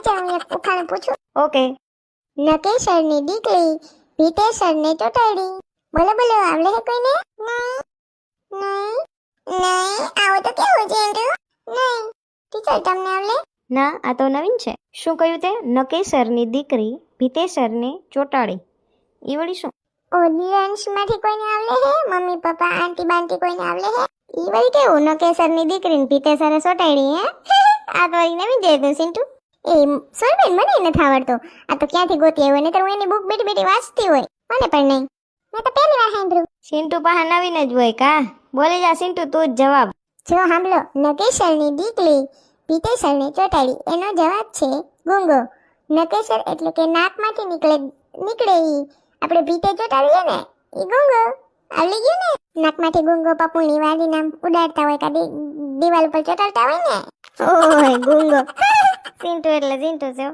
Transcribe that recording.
ચાલ હું એક ઉખાણ પૂછું. ઓકે. નકેસરની દીકરી ભીતેસરને ચોટાડી. બોલો બોલો, આવડે હે કોઈને? નહીં આવો તો કેવું છે એન્ડ્રુ? નહીં ટીચર, તમને આવડે? ના, આ તો નવીન છે. શું કહ્યું તે? નકેસરની દીકરી ભીતેસરને ચોટાડી. ઈ વળી શું? ઓડિયન્સમાંથી કોઈને આવડે હે? મમ્મી પપ્પા આંટી બાંટી કોઈને આવડે હે? ઈ વળી કેવું નકેસરની દીકરીને ભીતેસરે ચોટાડી હે? આ તો વળી નવીન છે તું સિન્ટુ. એ સોનબેન, મને નથી આવડતો. આ તો ક્યાંથી ગોતી આવ્યો? નહીતર હું એની બુક બેઠી બેઠી વાંચતી હોય. મને પણ નહીં. મેં તો પહેલી વાર સાંભળ્યું. સિન્ટુ પાસે નવીન જ હોય કા? બોલી જા સિન્ટુ, તું જ જવાબ. જો સાંભળો, નકેસરની દીકરી ભીતેસરને ચોટાડી. એનો જવાબ છે ગુંગો. નકેસર એટલે કે નાકમાંથી નીકળે ઈ આપણે ભીતે ચોટાડીએ ને, ઈ ગુંગો. આવડી ગયું ને? નાકમાંથી ગુંગો પપુણી વાળીને આમ ઉડાડતા હોય કા દિવાલ ઉપર ચોટાડતા હોય ને. ઓય ગુંગો. સિન્ટુ એટલે સિન્ટુ છે.